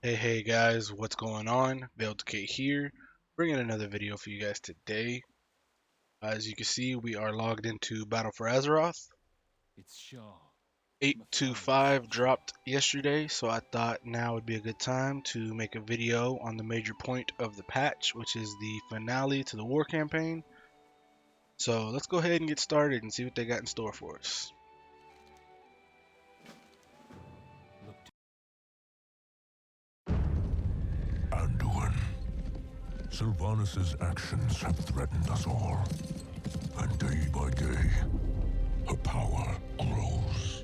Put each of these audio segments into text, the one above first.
Hey guys, what's going on? K here, bringing another video for you guys today. As you can see, we are logged into Battle for Azeroth. It's Shaw. Matthias 825 Shaw. dropped yesterday, so I thought now would be a good time to make a video on the major point of the patch, which is the finale to the war campaign. So let's go ahead and get started and see what they got in store for us. Look, Anduin. Sylvanas' actions have threatened us all, and day by day, her power grows.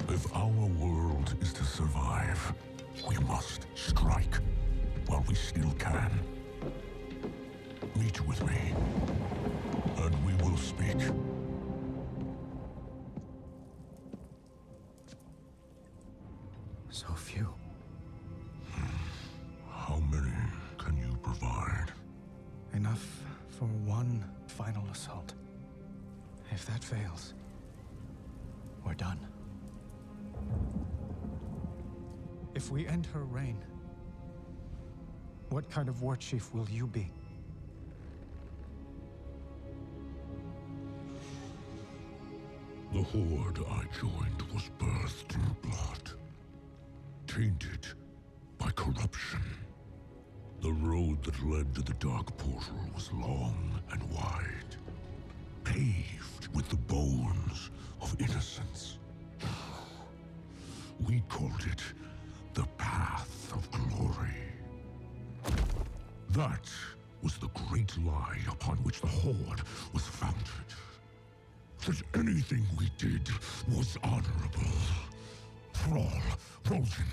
If our world is to survive, we must strike while we still can. Meet with me, and we will speak. So few. How many can you provide? Enough for one final assault. If that fails, we're done. If we end her reign, what kind of war chief will you be? The horde I joined was birthed in blood, tainted by corruption. The road that led to the Dark Portal was long and wide, paved with the bones of innocence. We called it the Path of Glory. That was the great lie upon which the Horde was founded. That anything we did was honorable. Thrall, Rolton,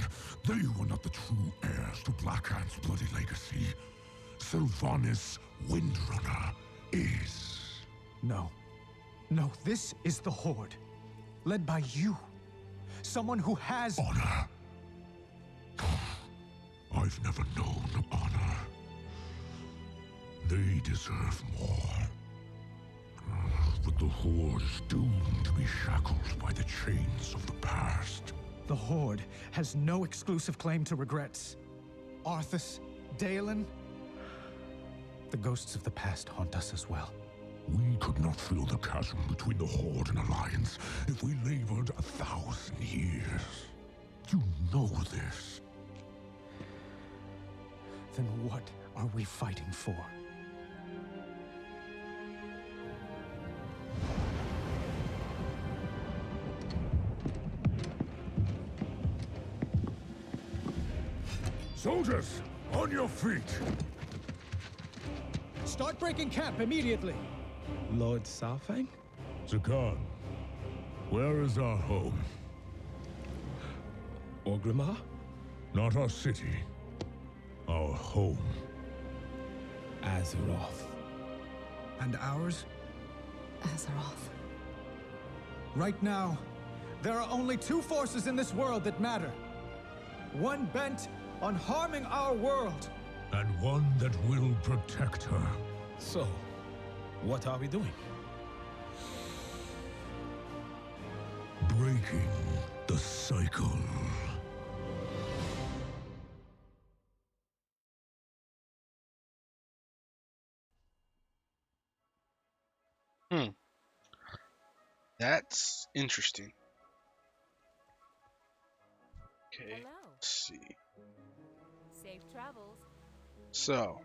they were not the true heirs to Blackhand's bloody legacy. Sylvanas Windrunner is. No. No, this is the Horde. Led by you. Someone who has... Honor. I've never known honor. They deserve more. But the Horde is doomed to be shackled by the chains of the past. The Horde has no exclusive claim to regrets. Arthas, Dalen... The ghosts of the past haunt us as well. We could not fill the chasm between the Horde and Alliance if we labored 1,000 years. You know this. Then what are we fighting for? Soldiers, on your feet! Start breaking camp immediately! Lord Sarfang? Zakan, where is our home? Orgrimmar? Not our city. Our home. Azeroth. And ours? Azeroth. Right now, there are only two forces in this world that matter. One bent on harming our world. And one that will protect her. So, what are we doing? Breaking the cycle. Hmm, that's interesting. Okay, Hello. let's see. Safe travels. So,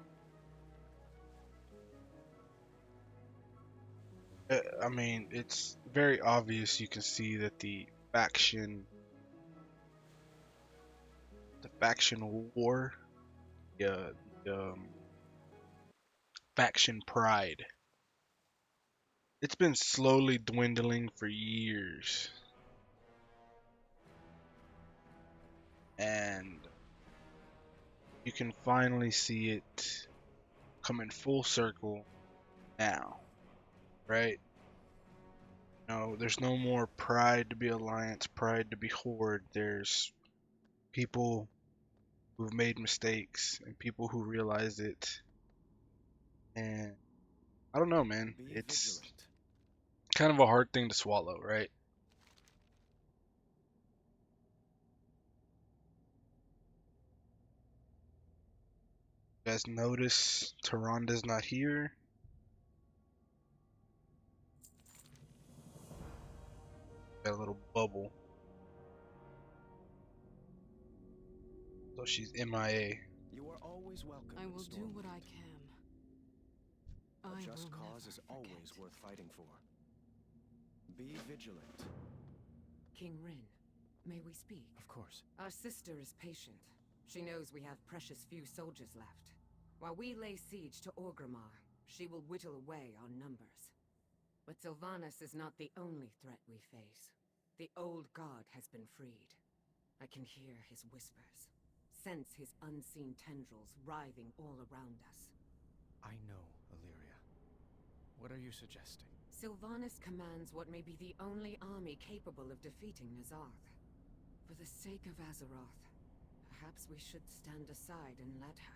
I mean, it's very obvious. You can see that the faction war, the, the faction pride, it's been slowly dwindling for years, and you can finally see it coming full circle now, right? No, there's no more pride to be Alliance, pride to be Horde. There's people who've made mistakes and people who realize it. And I don't know, man. Be It's vigilant. kind of a hard thing to swallow, right? You guys notice Taranda's not here. Got a little bubble. So she's MIA. You are always welcome. I will do what I Stormwind. can. A I just will cause never is always forget. worth fighting for. Be vigilant. King Rin, may we speak? Of course. Our sister is patient. She knows we have precious few soldiers left. While we lay siege to Orgrimmar, she will whittle away our numbers. But Sylvanas is not the only threat we face. The old god has been freed. I can hear his whispers, sense his unseen tendrils writhing all around us. I know, Illyria. What are you suggesting? Sylvanas commands what may be the only army capable of defeating Nazarth. For the sake of Azeroth, perhaps we should stand aside and let her.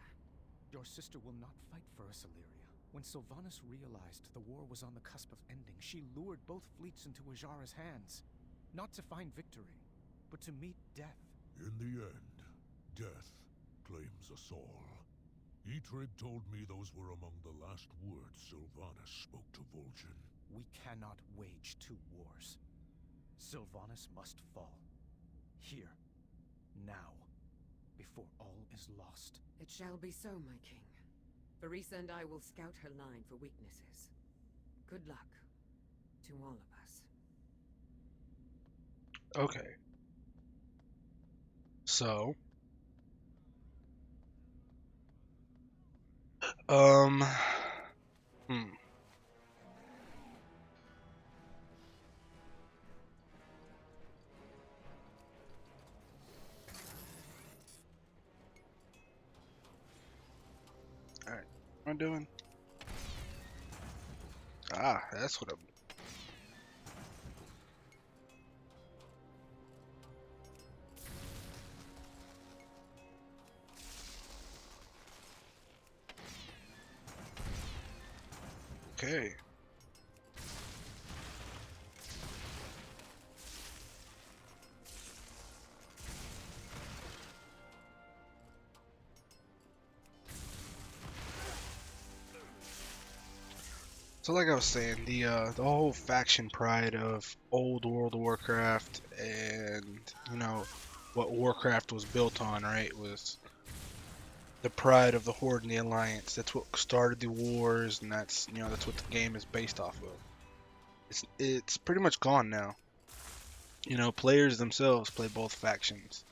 Your sister will not fight for us, Illyria. When Sylvanas realized the war was on the cusp of ending, she lured both fleets into Ajara's hands. Not to find victory, but to meet death. In the end, death claims us all. Eitrig told me those were among the last words Sylvanas spoke to Vol'jin. We cannot wage two wars. Sylvanas must fall. Here. Now. Before all is lost. It shall be so, my king. Varisa and I will scout her line for weaknesses. Good luck to all of us. Okay. So, hmm. All right, what am I doing? Ah, that's what I'm. Okay. So like I was saying, the whole faction pride of old World of Warcraft and, you know, what Warcraft was built on, right, was the pride of the Horde and the Alliance. That's what started the wars, and that's, you know, that's what the game is based off of. It's pretty much gone now. You know, players themselves play both factions.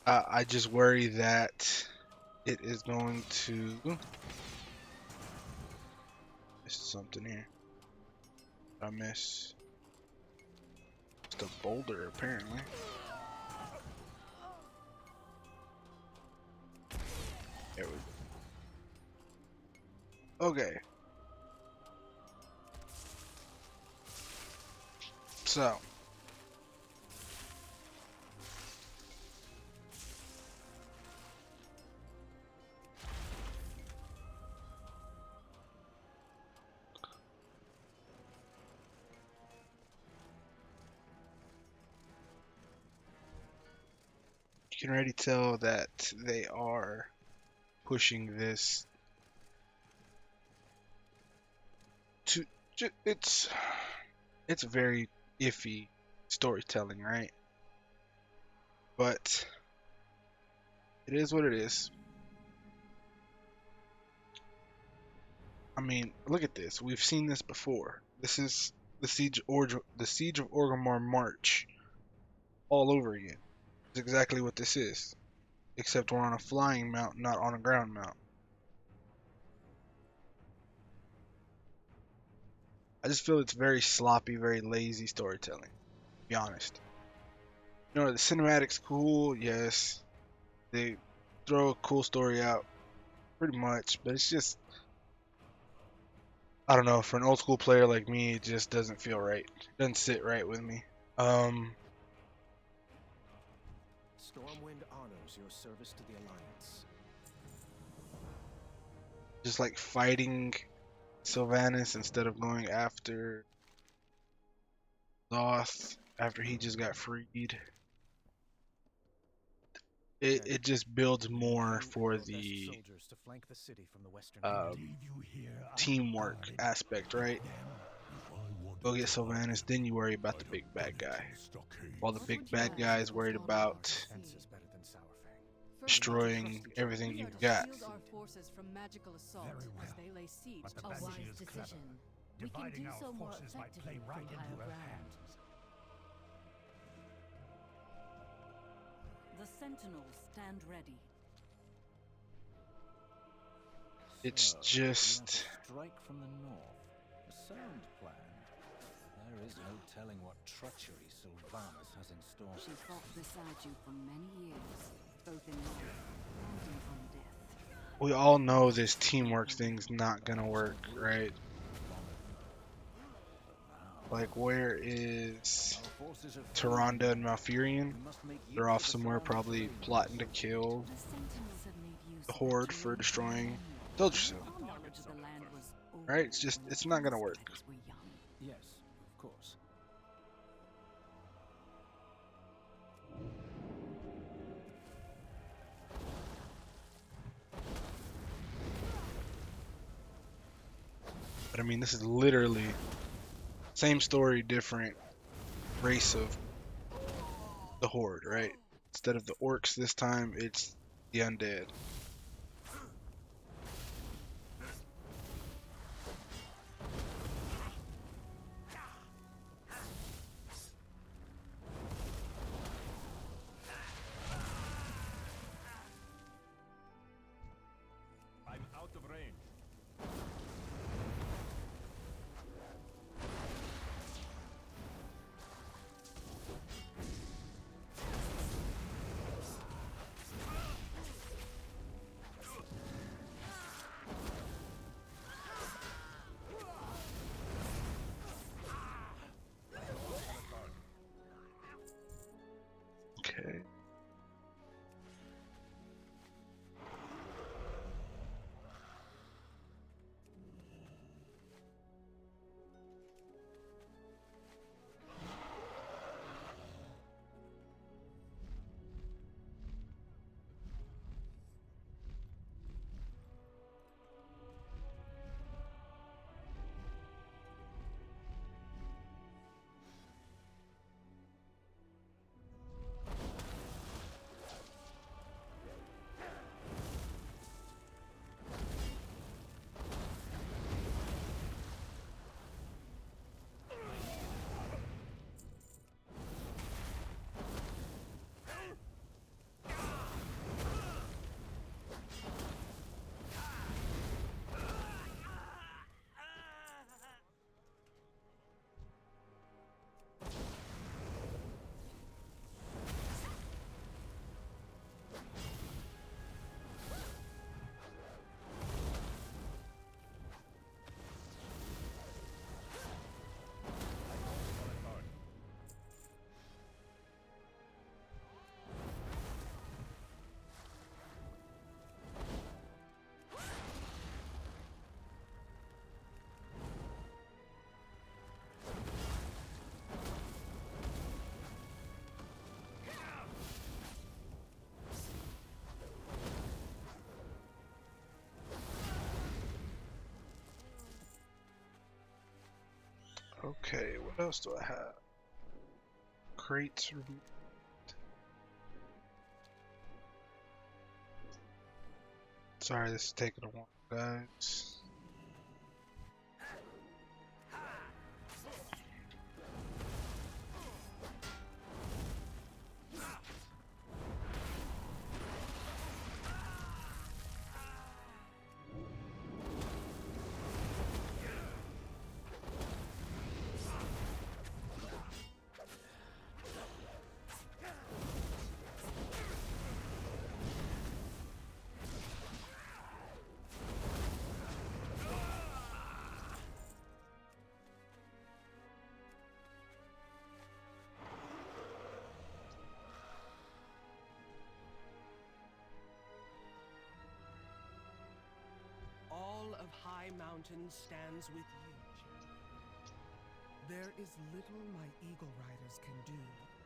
I just worry that it is going to miss something here. I miss just a boulder apparently. There we go. Okay. So you can already tell that they are pushing this to it's very iffy storytelling, right? But it is what it is. I mean, look at this. We've seen this before. This is the Siege of Orgrimmar March all over again. It's exactly what this is. Except we're on a flying mount, not on a ground mount. I just feel it's very sloppy, very lazy storytelling, to be honest. You know, the cinematic's cool, yes. They throw a cool story out, pretty much, but it's just, I don't know, for an old school player like me, it just doesn't feel right. It doesn't sit right with me. Stormwind honors your service to the Alliance. Just like fighting Sylvanas instead of going after Loth after he just got freed. It just builds more for the soldiers to flank the city from the western teamwork aspect, right? Go get Sylvanas, then you worry about the big bad guy. While the big bad guy is worried about destroying everything you've got. Shield our forces from magical assault as they lay siege But the to Banshee wise is decision. clever. We can Dividing do our so more forces might play effectively right from into higher her ground. hands. The Sentinels stand ready. It's just strike from the north. A sound plan. There is no telling what treachery Sylvanas has in store. She fought beside you for many years, both in life and in death. we all know this teamwork thing's not gonna work, right? Like, where is Tyrande and Malfurion? They're off somewhere, probably plotting to kill The Sentinels have made use the of Horde their for terrain destroying manually. Dodgerson. Our knowledge of the land was Right? It's not gonna work. spiders were young. Yes, of course. But I mean, this is literally same story, different race of the Horde, right? Instead of the orcs this time, it's the undead. I'm out of range. Okay. Okay, what else do I have? Crates removed. Sorry, this is taking a while, guys. All of High Mountain stands with you. There is little my Eagle Riders can do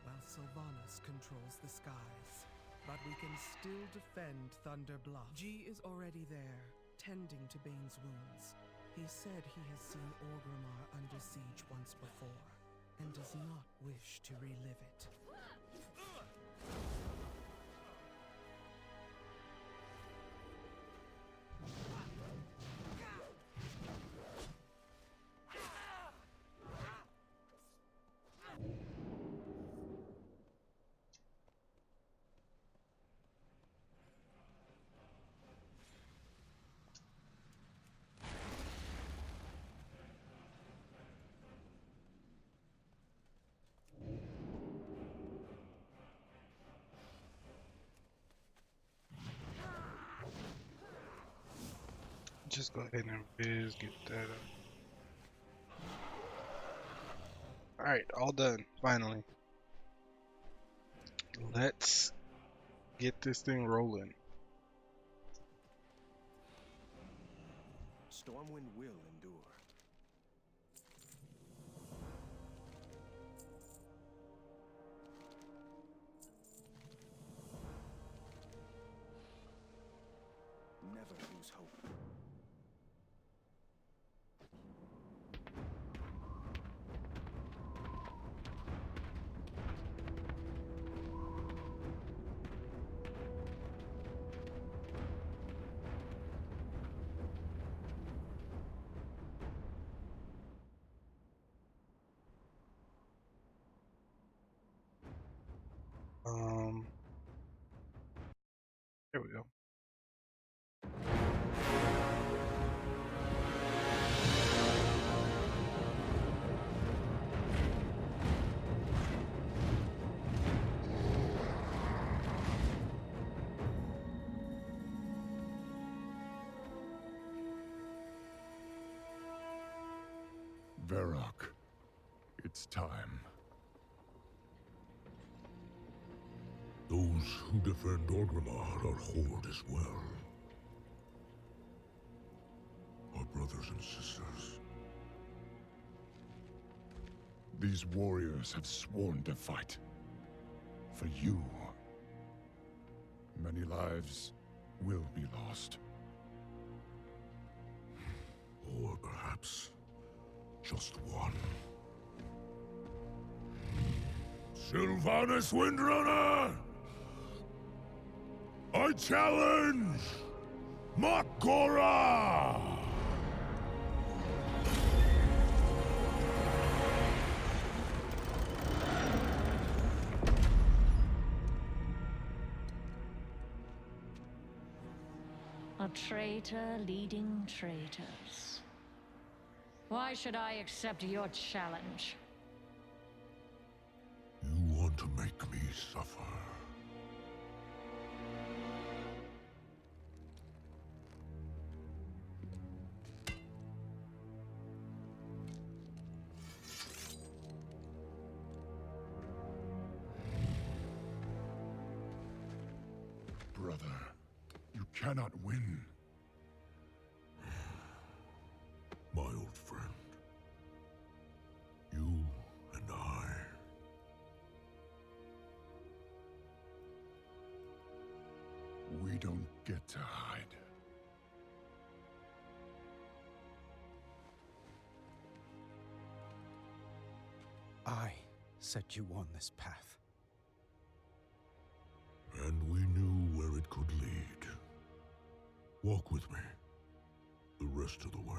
while Sylvanas controls the skies. But we can still defend Thunder Bluff. G is already there, tending to Bane's wounds. He said he has seen Orgrimmar under siege once before, and does not wish to relive it. Just go ahead and biz, get that up. Alright, all done, finally. Let's get this thing rolling. Stormwind will endure. Never lose hope. There we go. Varrock, it's time. Those who defend Orgrimmar are Horde as well. Our brothers and sisters. These warriors have sworn to fight. For you. Many lives will be lost. Or perhaps just one. Sylvanas Windrunner! I challenge Makora! A traitor leading traitors. Why should I accept your challenge? You want to make me suffer. Brother, you cannot win. My old friend. You and I. We don't get to hide. I set you on this path. And we knew where it could lead. Walk with me. The rest of the way.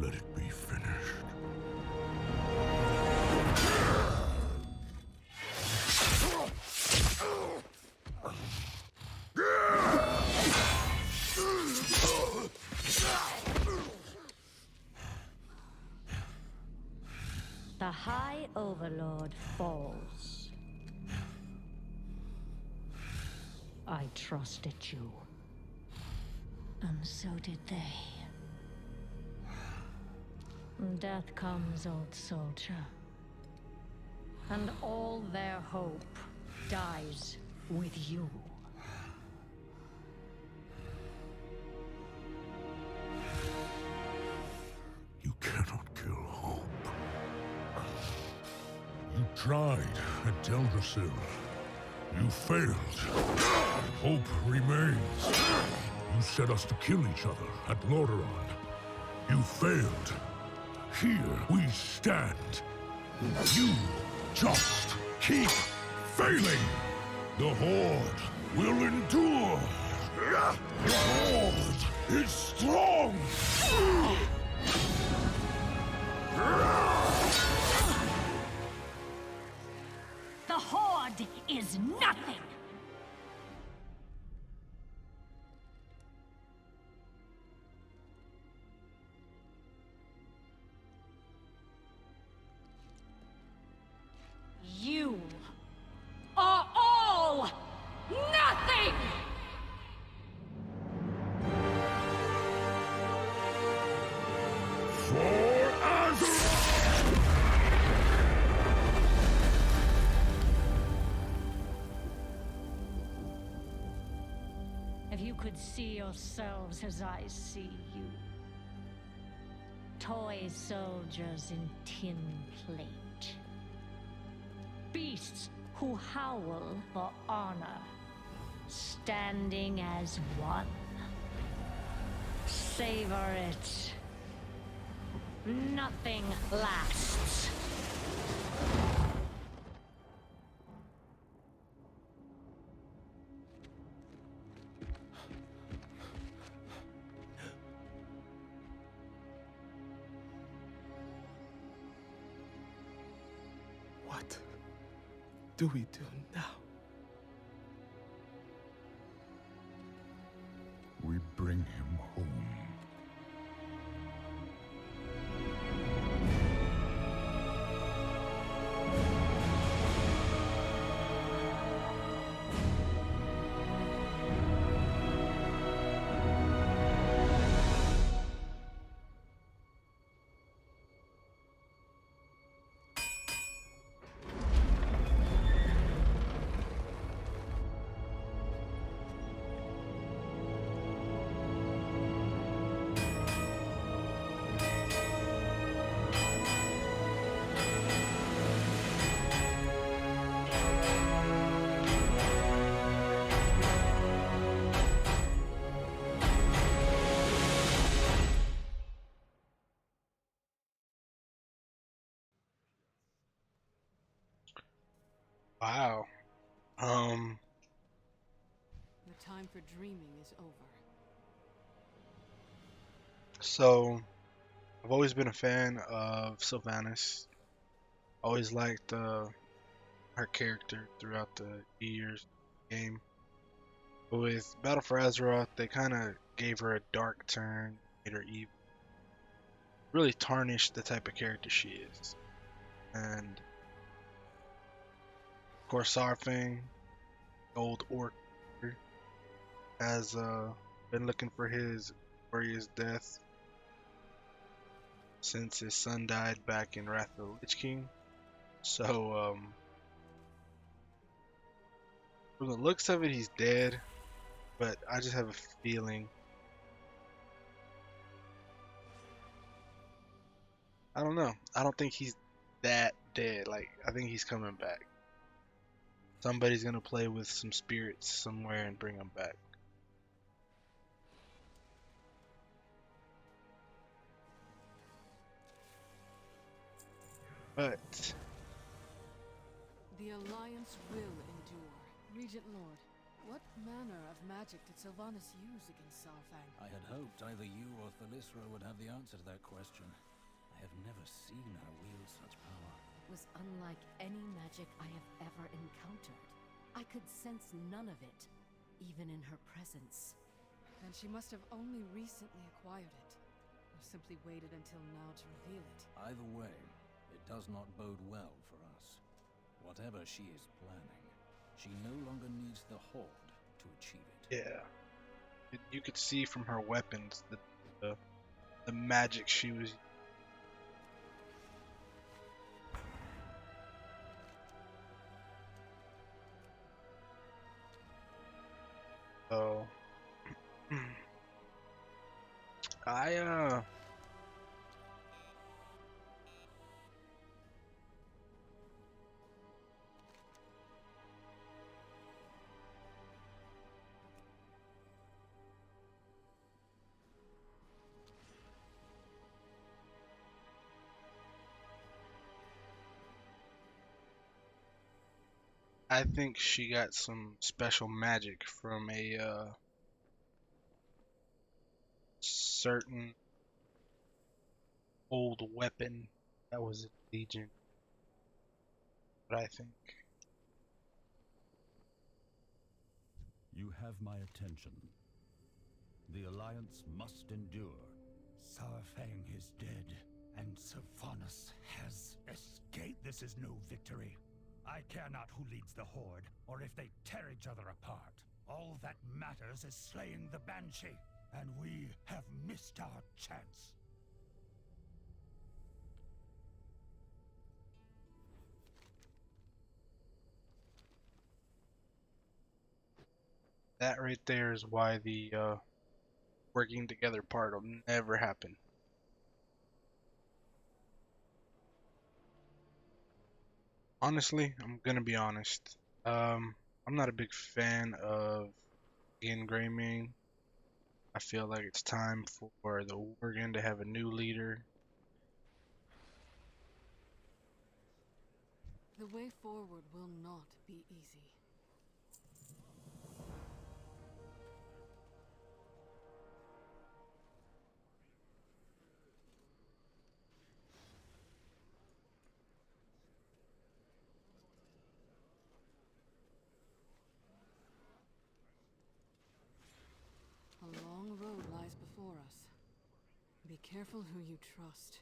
Let it be finished. The High Overlord falls. I trusted you. And so did they. Death comes, old soldier. And all their hope dies with you. You cannot kill hope. You tried at Teldrassil. You failed. Hope remains. You set us to kill each other at Lordaeron. You failed. Here we stand. You just keep failing. The Horde will endure. The Horde is strong. The Horde is nothing! You are all nothing! For Azeroth! If you could see yourselves as I see you. Toy soldiers in tin plate. Beasts who howl for honor. Standing as one. Savor it. Nothing lasts. What do we do now? We bring him home. Wow. The time for dreaming is over. So I've always been a fan of Sylvanas. Always liked her character throughout the years of the game. But with Battle for Azeroth, they kind of gave her a dark turn, made her evil. Really tarnished the type of character she is. And of course, Sarfang, old orc, has been looking for his glorious death since his son died back in Wrath of the Lich King. So, from the looks of it, he's dead, but I just have a feeling. I don't know. I don't think he's that dead. Like, I think he's coming back. Somebody's gonna play with some spirits somewhere and bring him back. But The Alliance will endure. Regent Lord, what manner of magic did Sylvanas use against Sarfang? I had hoped either you or Thalysra would have the answer to that question. I have never seen her wield such power. Was unlike any magic I have ever encountered. I could sense none of it, even in her presence. Then she must have only recently acquired it, or simply waited until now to reveal it. Either way, it does not bode well for us. Whatever she is planning, she no longer needs the Horde to to achieve it. Yeah. You could see from her weapons the magic she was. So I I think she got some special magic from a certain old weapon that was in Legion. But I think You have my attention. The Alliance must endure. Saurfang is dead, and Sylvanas has escaped. This is no victory. I care not who leads the Horde, or if they tear each other apart. All that matters is slaying the Banshee, and we have missed our chance. that right there is why the working together part will never happen. Honestly, I'm gonna be honest. I'm not a big fan of engraving. I feel like it's time for the Worgen to have a new leader. The way forward will not be easy. A long road lies before us. Be careful who you trust.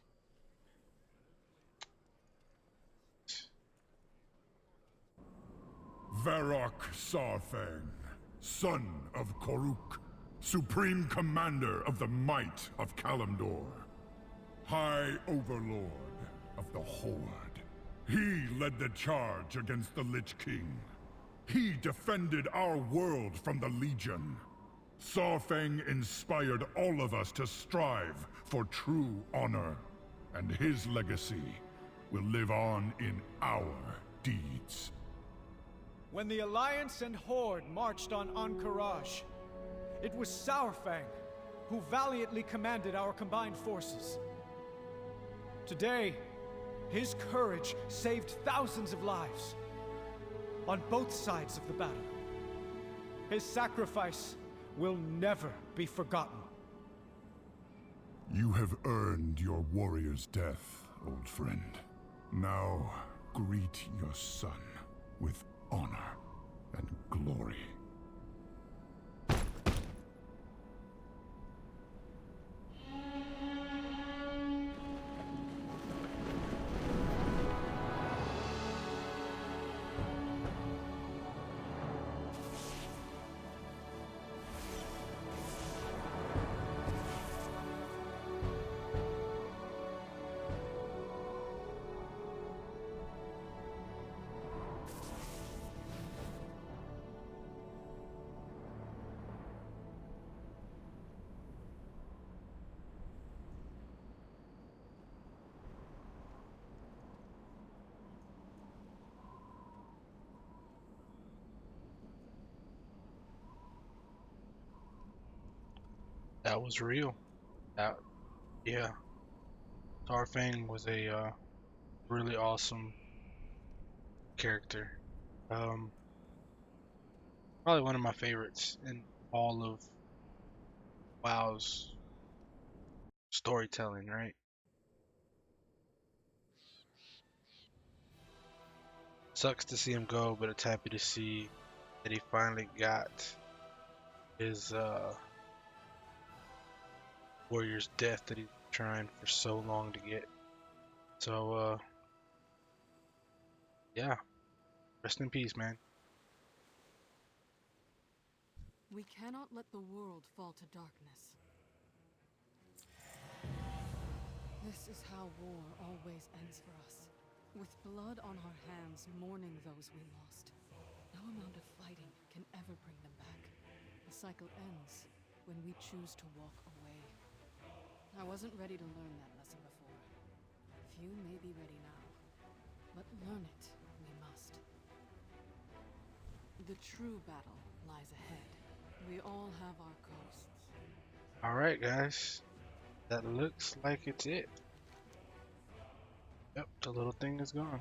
Varrock Saurfang, son of Koruk, supreme commander of the might of Kalimdor, High Overlord of the Horde. He led the charge against the Lich King. He defended our world from the Legion. Saurfang inspired all of us to strive for true honor, and his legacy will live on in our deeds. When the Alliance and Horde marched on Ahn'Qiraj, it was Saurfang who valiantly commanded our combined forces. Today, his courage saved thousands of lives on both sides of the battle. His sacrifice will never be forgotten. You have earned your warrior's death, old friend. Now, greet your son with honor and glory. That was real. That, yeah. Saurfang was a really awesome character. Probably one of my favorites in all of WoW's storytelling, right? Sucks to see him go, but it's happy to see that he finally got his warrior's death that he's trying for so long to get. So yeah, rest in peace, man. We cannot let the world fall to darkness. This is how war always ends for us. With blood on our hands, mourning those we lost. No amount of fighting can ever bring them back. The cycle ends when we choose to walk away. I wasn't ready to learn that lesson before. Few may be ready now, but learn it we must. The true battle lies ahead. We all have our ghosts. Alright, guys. That looks like it's it. Yep, the little thing is gone.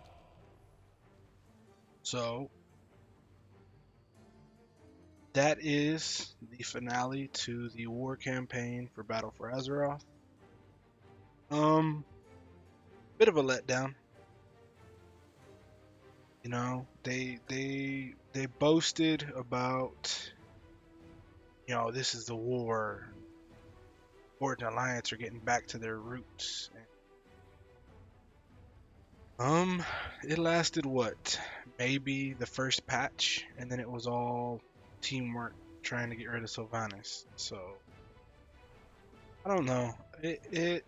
So, that is the finale to the war campaign for Battle for Azeroth. Bit of a letdown. You know, they boasted about, you know, this is the war. Horde and Alliance are getting back to their roots. It lasted what? Maybe the first patch, and then it was all teamwork trying to get rid of Sylvanas. So I don't know. It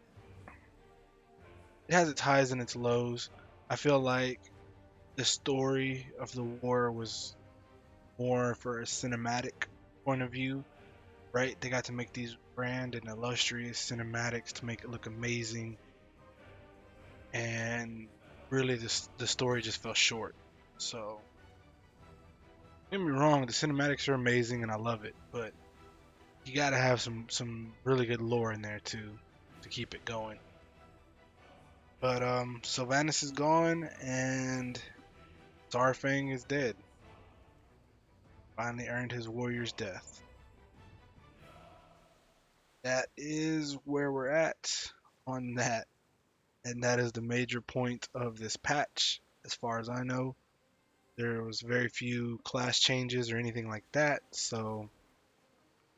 has its highs and its lows. I feel like the story of the war was more for a cinematic point of view, right? They got to make these grand and illustrious cinematics to make it look amazing, and really the story just fell short. So don't get me wrong, the cinematics are amazing and I love it, but you gotta have some really good lore in there too to keep it going. But Sylvanas is gone and Starfang is dead. Finally earned his warrior's death. That is where we're at on that. And that is the major point of this patch, as far as I know. There was very few class changes or anything like that, so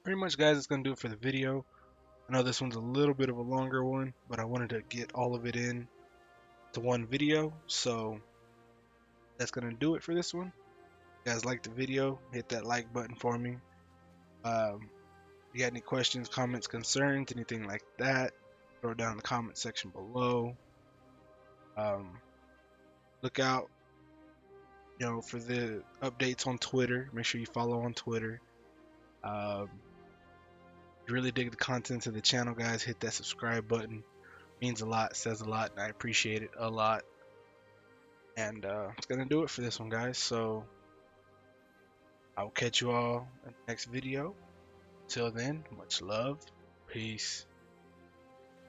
pretty much, guys, it's going to do it for the video. I know this one's a little bit of a longer one, but I wanted to get all of it in to one video, so that's going to do it for this one. If you guys like the video, hit that like button for me. If you got any questions, comments, concerns, anything like that, throw it down in the comment section below. Look out, you know, for the updates on Twitter. Make sure you follow on Twitter. If you really dig the content of the channel, guys, hit that subscribe button. It means a lot, says a lot, and I appreciate it a lot. And it's gonna do it for this one, guys. So I'll catch you all in the next video. Till then, much love, peace.